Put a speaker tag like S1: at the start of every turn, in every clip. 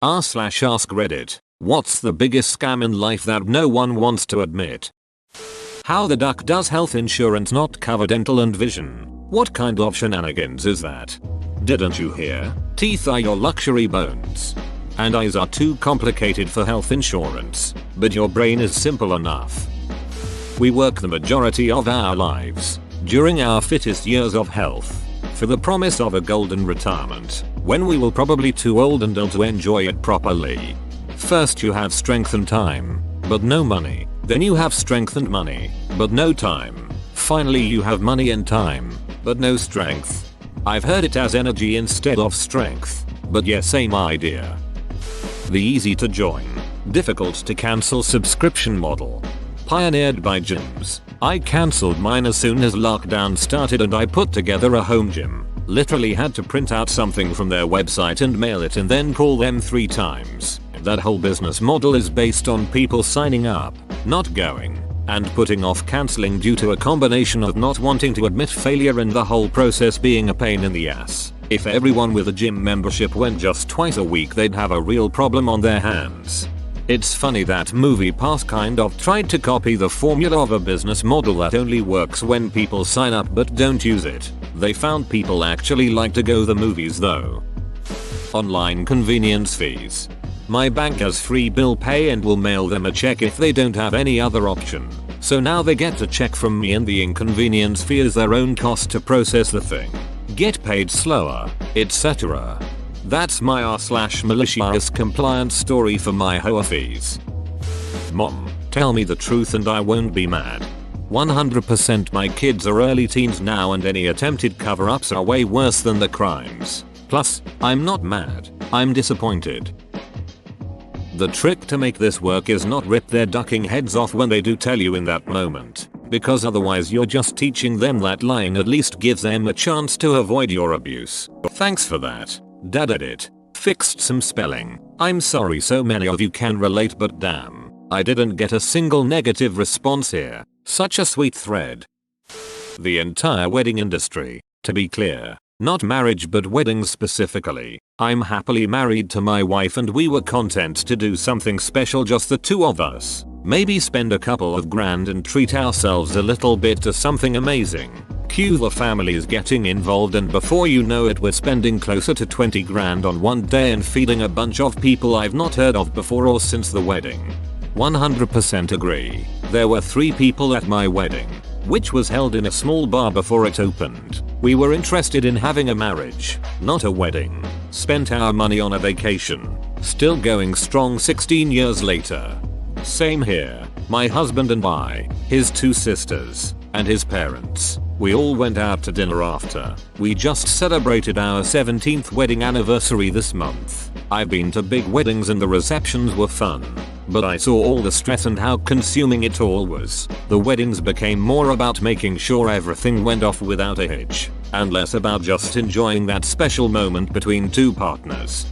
S1: r/ask Reddit. What's the biggest scam in life that no one wants to admit? How the duck does health insurance not cover dental and vision? What kind of shenanigans is that? Didn't you hear? Teeth are your luxury bones. And eyes are too complicated for health insurance. But your brain is simple enough. We work the majority of our lives, during our fittest years of health, for the promise of a golden retirement, when we will probably too old and ill to enjoy it properly. First you have strength and time, but no money. Then you have strength and money, but no time. Finally you have money and time, but no strength. I've heard it as energy instead of strength, but yeah, same idea. The easy to join, difficult to cancel subscription model. Pioneered by gyms. I cancelled mine as soon as lockdown started and I put together a home gym. Literally had to print out something from their website and mail it and then call them 3 times. That whole business model is based on people signing up, not going, and putting off cancelling due to a combination of not wanting to admit failure and the whole process being a pain in the ass. If everyone with a gym membership went just twice a week, they'd have a real problem on their hands. It's funny that MoviePass kind of tried to copy the formula of a business model that only works when people sign up but don't use it. They found people actually like to go the movies though. Online convenience fees. My bank has free bill pay and will mail them a check if they don't have any other option. So now they get a check from me and the inconvenience fee is their own cost to process the thing. Get paid slower, etc. That's my r/malicious compliance story for my HOA fees. Mom, tell me the truth and I won't be mad. 100% my kids are early teens now and any attempted cover-ups are way worse than the crimes. Plus, I'm not mad, I'm disappointed. The trick to make this work is not rip their ducking heads off when they do tell you in that moment, because otherwise you're just teaching them that lying at least gives them a chance to avoid your abuse. Thanks for that. Dad edit. Fixed some spelling. I'm sorry so many of you can relate, but damn, I didn't get a single negative response here. Such a sweet thread. The entire wedding industry, to be clear, not marriage but weddings specifically. I'm happily married to my wife and we were content to do something special, just the two of us. Maybe spend a couple of grand and treat ourselves a little bit to something amazing. Cue the families getting involved and before you know it we're spending closer to 20 grand on one day and feeding a bunch of people I've not heard of before or since the wedding. 100% agree. There were 3 people at my wedding, which was held in a small bar before it opened. We were interested in having a marriage, not a wedding. Spent our money on a vacation. Still going strong 16 years later. Same here. My husband and I, his 2 sisters, and his parents. We all went out to dinner after. We just celebrated our 17th wedding anniversary this month. I've been to big weddings and the receptions were fun. But I saw all the stress and how consuming it all was. The weddings became more about making sure everything went off without a hitch, and less about just enjoying that special moment between 2 partners.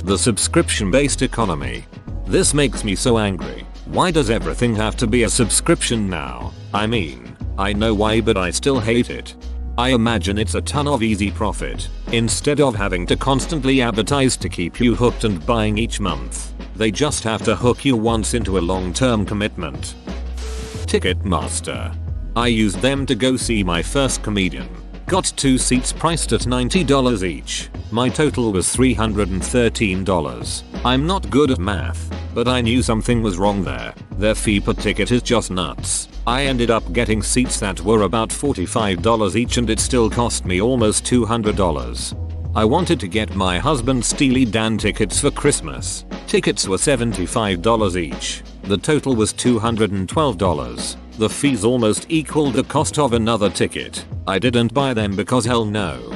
S1: The subscription-based economy. This makes me so angry. Why does everything have to be a subscription now? I mean, I know why, but I still hate it. I imagine it's a ton of easy profit, instead of having to constantly advertise to keep you hooked and buying each month. They just have to hook you once into a long-term commitment. Ticketmaster. I used them to go see my first comedian. Got 2 seats priced at $90 each. My total was $313. I'm not good at math, but I knew something was wrong there. Their fee per ticket is just nuts. I ended up getting seats that were about $45 each and it still cost me almost $200. I wanted to get my husband Steely Dan tickets for Christmas. Tickets were $75 each. The total was $212. The fees almost equaled the cost of another ticket. I didn't buy them because hell no.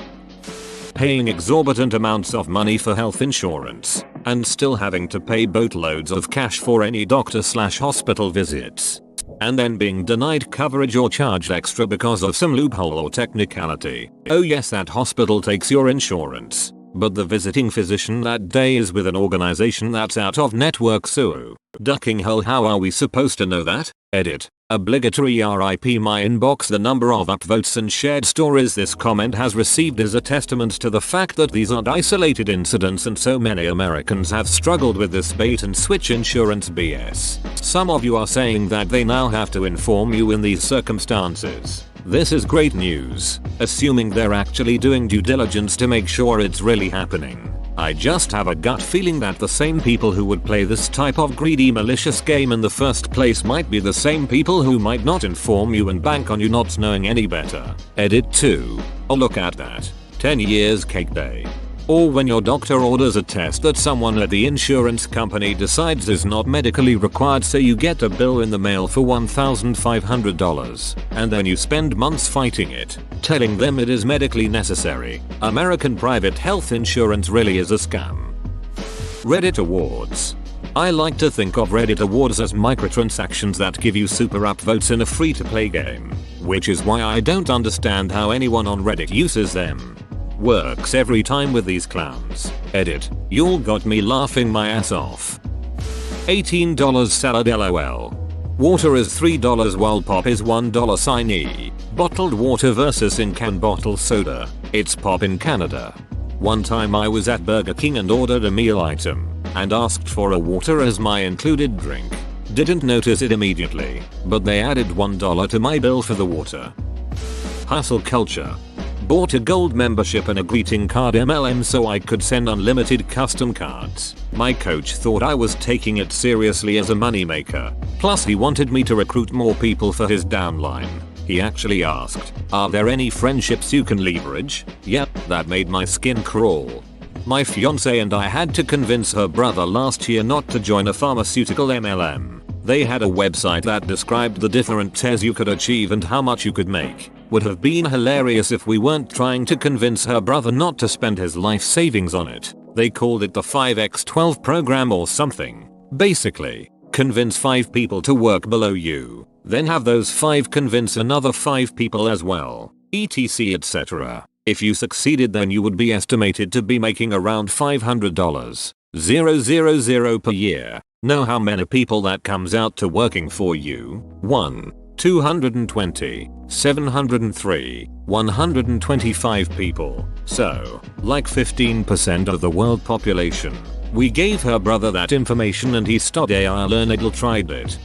S1: Paying exorbitant amounts of money for health insurance, and still having to pay boatloads of cash for any doctor/hospital visits. And then being denied coverage or charged extra because of some loophole or technicality. Oh yes, that hospital takes your insurance, but the visiting physician that day is with an organization that's out of network, so ducking hole, how are we supposed to know that? Edit. Obligatory RIP my inbox. The number of upvotes and shared stories this comment has received is a testament to the fact that these aren't isolated incidents and so many Americans have struggled with this bait and switch insurance BS. Some of you are saying that they now have to inform you in these circumstances. This is great news, assuming they're actually doing due diligence to make sure it's really happening. I just have a gut feeling that the same people who would play this type of greedy malicious game in the first place might be the same people who might not inform you and bank on you not knowing any better. Edit 2. Oh, look at that. 10 years cake day. Or when your doctor orders a test that someone at the insurance company decides is not medically required, so you get a bill in the mail for $1,500 and then you spend months fighting it, telling them it is medically necessary. American private health insurance really is a scam. Reddit awards. I like to think of Reddit awards as microtransactions that give you super upvotes in a free to play game, which is why I don't understand how anyone on Reddit uses them. Works every time with these clowns. Edit. Y'all got me laughing my ass off. $18 salad LOL. Water is $3 while pop is $1 Bottled water versus in-can bottled soda. It's pop in Canada. One time I was at Burger King and ordered a meal item and asked for a water as my included drink. Didn't notice it immediately, but they added $1 to my bill for the water. Hustle culture. Bought a gold membership and a greeting card MLM so I could send unlimited custom cards. My coach thought I was taking it seriously as a moneymaker. Plus he wanted me to recruit more people for his downline. He actually asked, "Are there any friendships you can leverage?" Yep, that made my skin crawl. My fiance and I had to convince her brother last year not to join a pharmaceutical MLM. They had a website that described the different tiers you could achieve and how much you could make. Would have been hilarious if we weren't trying to convince her brother not to spend his life savings on it. They called it the 5x12 program or something. Basically, convince 5 people to work below you, then have those 5 convince another 5 people as well, etc etc. If you succeeded, then you would be estimated to be making around $500 000 per year. Know how many people that comes out to working for you? 1. 220, 703, 125 people. So, like 15% of the world population. We gave her brother that information and he studied AI Learnedle tried it.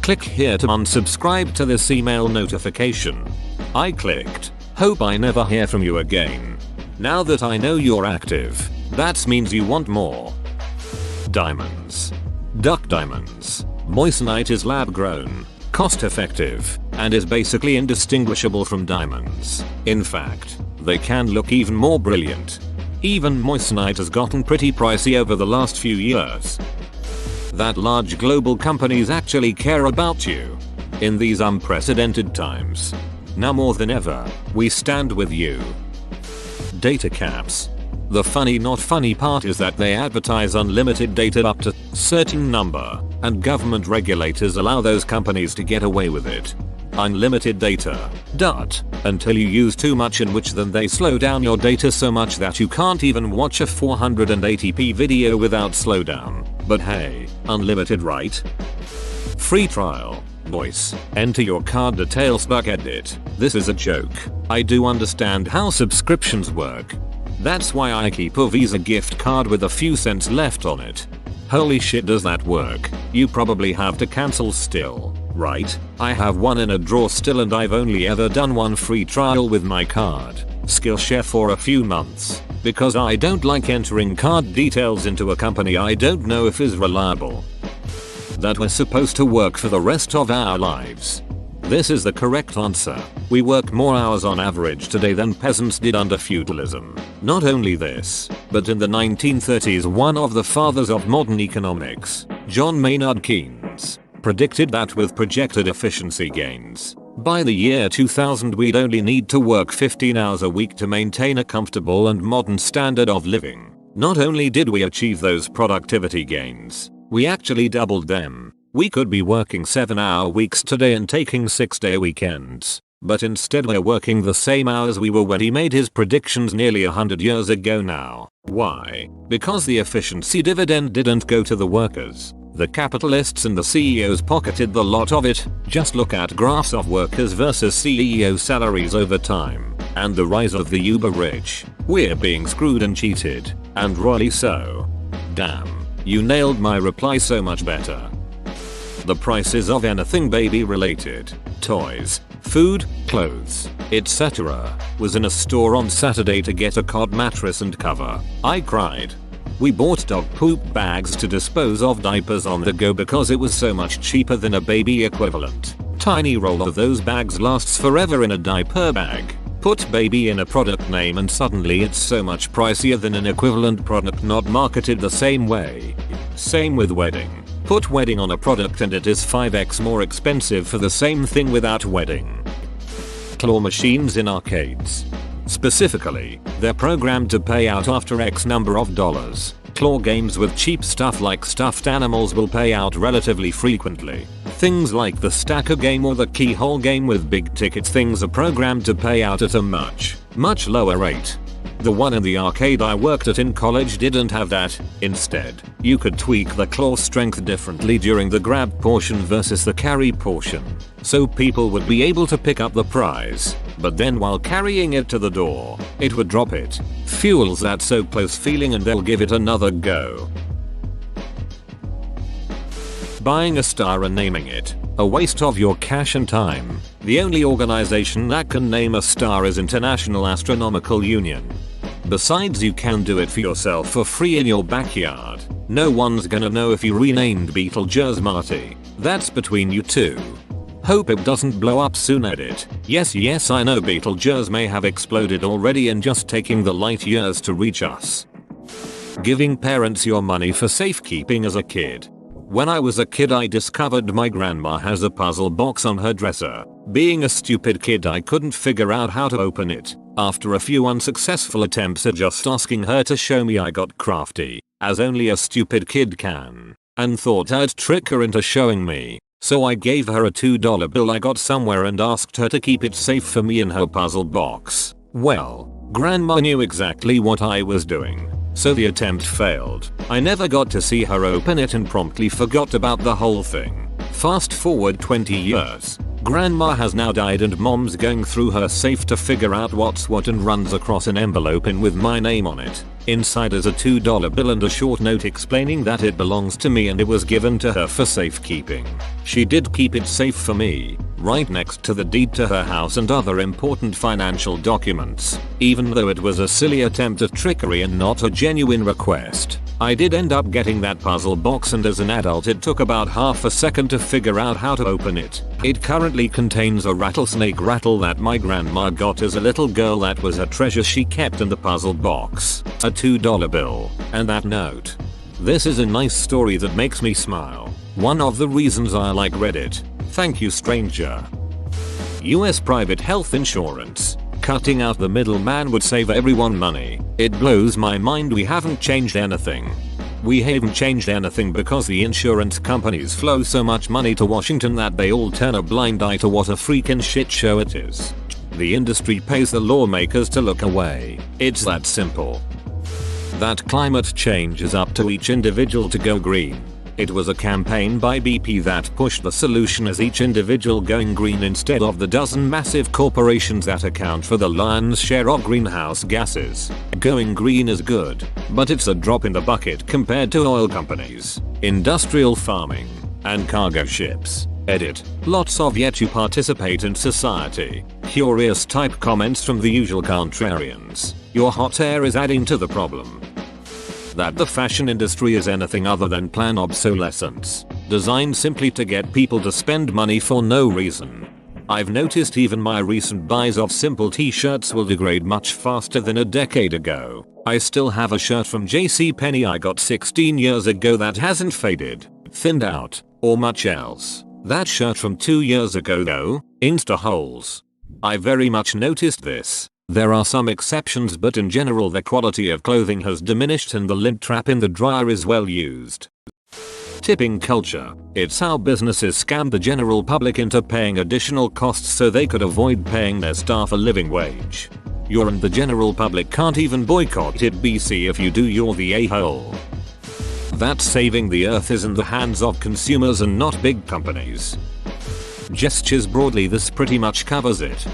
S1: Click here to unsubscribe to this email notification. I clicked. Hope I never hear from you again. Now that I know you're active, that means you want more. Diamonds. Duck diamonds. Moissanite is lab grown, cost effective, and is basically indistinguishable from diamonds. In fact, they can look even more brilliant. Even moissanite has gotten pretty pricey over the last few years. That large global companies actually care about you. In these unprecedented times. Now more than ever, we stand with you. Data caps. The funny not funny part is that they advertise unlimited data up to a certain number, and government regulators allow those companies to get away with it. Unlimited data. Until you use too much, in which then they slow down your data so much that you can't even watch a 480p video without slowdown. But hey, unlimited right? Free trial. Voice. Enter your card details. Bucket it. This is a joke. I do understand how subscriptions work. That's why I keep a Visa gift card with a few cents left on it. Holy shit, does that work? You probably have to cancel still, right? I have one in a drawer still and I've only ever done one free trial with my card, Skillshare, for a few months, because I don't like entering card details into a company I don't know if is reliable. That we're supposed to work for the rest of our lives. This is the correct answer. We work more hours on average today than peasants did under feudalism. Not only this, but in the 1930s one of the fathers of modern economics, John Maynard Keynes, predicted that with projected efficiency gains, by the year 2000 we'd only need to work 15 hours a week to maintain a comfortable and modern standard of living. Not only did we achieve those productivity gains, we actually doubled them. We could be working 7-hour weeks today and taking 6-day weekends. But instead we're working the same hours we were when he made his predictions nearly 100 years ago now. Why? Because the efficiency dividend didn't go to the workers. The capitalists and the CEOs pocketed the lot of it. Just look at graphs of workers versus CEO salaries over time, and the rise of the uber rich. We're being screwed and cheated, and royally so. Damn, you nailed my reply so much better. The prices of anything baby related, toys, food, clothes, etc. was in a store on Saturday to get a cot mattress and cover. I cried. We bought dog poop bags to dispose of diapers on the go because it was so much cheaper than a baby equivalent. Tiny roll of those bags lasts forever in a diaper bag. Put baby in a product name and suddenly it's so much pricier than an equivalent product not marketed the same way. Same with wedding. Put wedding on a product and it is 5x more expensive for the same thing without wedding. Claw machines in arcades. Specifically, they're programmed to pay out after X number of dollars. Claw games with cheap stuff like stuffed animals will pay out relatively frequently. Things like the stacker game or the keyhole game with big ticket things are programmed to pay out at a much lower rate. The one in the arcade I worked at in college didn't have that. Instead, you could tweak the claw strength differently during the grab portion versus the carry portion, so people would be able to pick up the prize, but then while carrying it to the door, it would drop it. Fuels that so close feeling and they'll give it another go. Buying a star and naming it. A waste of your cash and time. The only organization that can name a star is International Astronomical Union. Besides, you can do it for yourself for free in your backyard. No one's gonna know if you renamed Betelgeuse Marty. That's between you two. Hope it doesn't blow up soon. Edit. Yes, I know Betelgeuse may have exploded already and just taking the light years to reach us. Giving parents your money for safekeeping as a kid. When I was a kid I discovered my grandma has a puzzle box on her dresser. Being a stupid kid I couldn't figure out how to open it. After a few unsuccessful attempts at just asking her to show me, I got crafty, as only a stupid kid can, and thought I'd trick her into showing me. So I gave her a $2 bill I got somewhere and asked her to keep it safe for me in her puzzle box. Well, grandma knew exactly what I was doing. So the attempt failed. I never got to see her open it and promptly forgot about the whole thing. Fast forward 20 years. Grandma has now died and mom's going through her safe to figure out what's what and runs across an envelope in with my name on it. Inside is a $2 bill and a short note explaining that it belongs to me and it was given to her for safekeeping. She did keep it safe for me, right next to the deed to her house and other important financial documents. Even though it was a silly attempt at trickery and not a genuine request, I did end up getting that puzzle box, and as an adult it took about half a second to figure out how to open it. It currently contains a rattlesnake rattle that my grandma got as a little girl. That was a treasure she kept in the puzzle box. A $2 bill. And that note. This is a nice story that makes me smile. One of the reasons I like Reddit. Thank you, stranger. US private health insurance. Cutting out the middleman would save everyone money. It blows my mind we haven't changed anything. We haven't changed anything because the insurance companies flow so much money to Washington that they all turn a blind eye to what a freaking shit show it is. The industry pays the lawmakers to look away. It's that simple. That climate change is up to each individual to go green. It was a campaign by BP that pushed the solution as each individual going green instead of the dozen massive corporations that account for the lion's share of greenhouse gases. Going green is good, but it's a drop in the bucket compared to oil companies, industrial farming, and cargo ships. Edit. Lots of yet to participate in society. Curious type comments from the usual contrarians. Your hot air is adding to the problem. That the fashion industry is anything other than planned obsolescence, designed simply to get people to spend money for no reason. I've noticed even my recent buys of simple t-shirts will degrade much faster than a decade ago. I still have a shirt from JCPenney I got 16 years ago that hasn't faded, thinned out, or much else. That shirt from 2 years ago though, insta holes. I very much noticed this. There are some exceptions, but in general the quality of clothing has diminished and the lint trap in the dryer is well used. Tipping culture. It's how businesses scam the general public into paying additional costs so they could avoid paying their staff a living wage. You and the general public can't even boycott it, BC. If you do, you're the a-hole. That saving the earth is in the hands of consumers and not big companies. Gestures broadly, this pretty much covers it.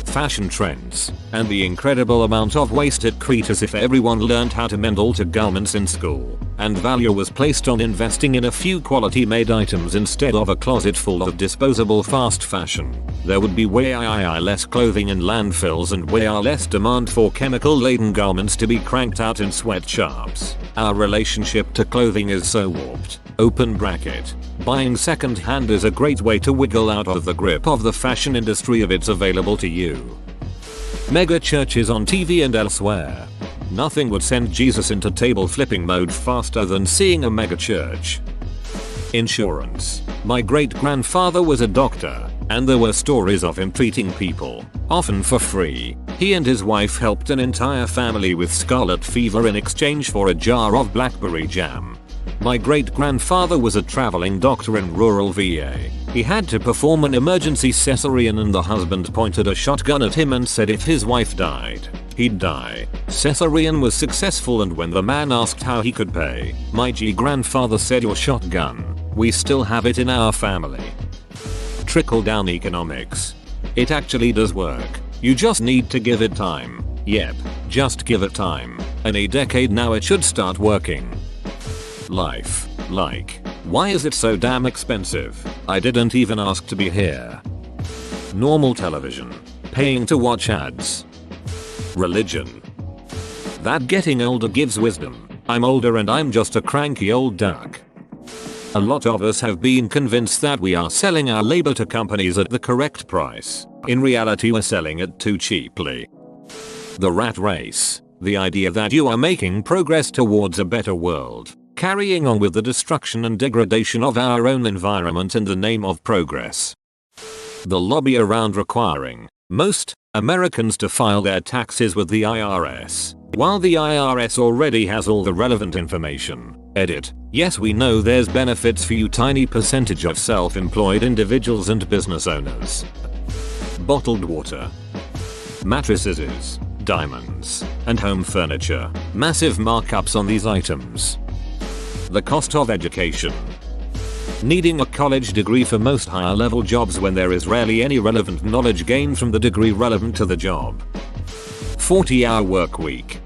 S1: Fashion trends, and the incredible amount of waste it creates if everyone learned how to mend older garments in school, and value was placed on investing in a few quality made items instead of a closet full of disposable fast fashion, there would be way less clothing in landfills and way less demand for chemical laden garments to be cranked out in sweatshops. Our relationship to clothing is so warped. Open bracket. Buying second hand is a great way to wiggle out of the grip of the fashion industry if it's available to you. Mega churches on TV and elsewhere. Nothing would send Jesus into table flipping mode faster than seeing a mega church. Insurance. My great grandfather was a doctor, and there were stories of him treating people, often for free. He and his wife helped an entire family with scarlet fever in exchange for a jar of blackberry jam. My great grandfather was a traveling doctor in rural VA. He had to perform an emergency cesarean and the husband pointed a shotgun at him and said if his wife died, he'd die. Cesarean was successful, and when the man asked how he could pay, my grandfather said, your shotgun. We still have it in our family. Trickle down economics. It actually does work. You just need to give it time. Yep, just give it time. In a decade now it should start working. Life. Like, why is it so damn expensive? I didn't even ask to be here. Normal television. Paying to watch ads. Religion. That getting older gives wisdom. I'm older and I'm just a cranky old duck. A lot of us have been convinced that we are selling our labor to companies at the correct price. In reality, we're selling it too cheaply. The rat race. The idea that you are making progress towards a better world, carrying on with the destruction and degradation of our own environment in the name of progress. The lobby around requiring most Americans to file their taxes with the IRS, while the IRS already has all the relevant information. Edit. Yes, we know there's benefits for you tiny percentage of self-employed individuals and business owners. Bottled water. Mattresses, diamonds, and home furniture. Massive markups on these items. The cost of education. Needing a college degree for most higher level jobs when there is rarely any relevant knowledge gained from the degree relevant to the job. 40-hour work week.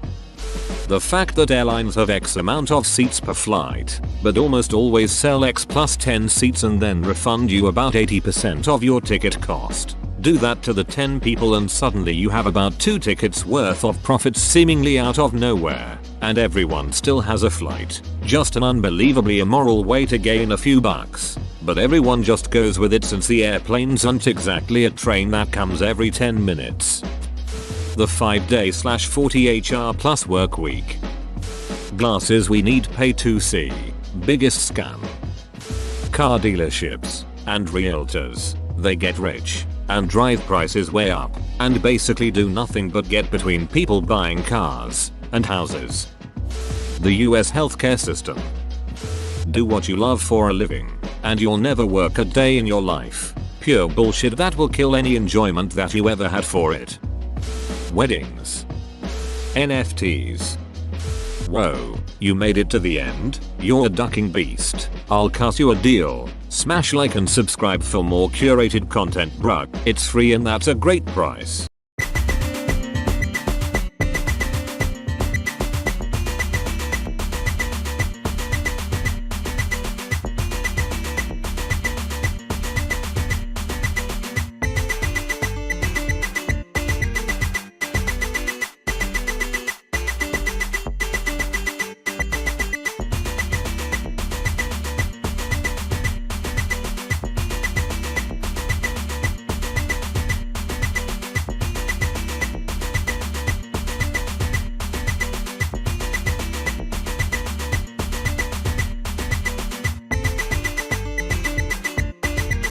S1: The fact that airlines have X amount of seats per flight, but almost always sell X plus 10 seats and then refund you about 80% of your ticket cost. Do that to the 10 people and suddenly you have about 2 tickets worth of profits seemingly out of nowhere, and everyone still has a flight. Just an unbelievably immoral way to gain a few bucks, but everyone just goes with it since the airplanes aren't exactly a train that comes every 10 minutes. The 5-day/40 HR plus work week. Glasses we need pay to see. Biggest scam. Car dealerships and realtors. They get rich and drive prices way up and basically do nothing but get between people buying cars and houses. The US healthcare system. Do what you love for a living and you'll never work a day in your life. Pure bullshit that will kill any enjoyment that you ever had for it. Weddings. NFTs. Whoa, you made it to the end? You're a ducking beast. I'll cut you a deal. Smash like and subscribe for more curated content, bruh. It's free and that's a great price.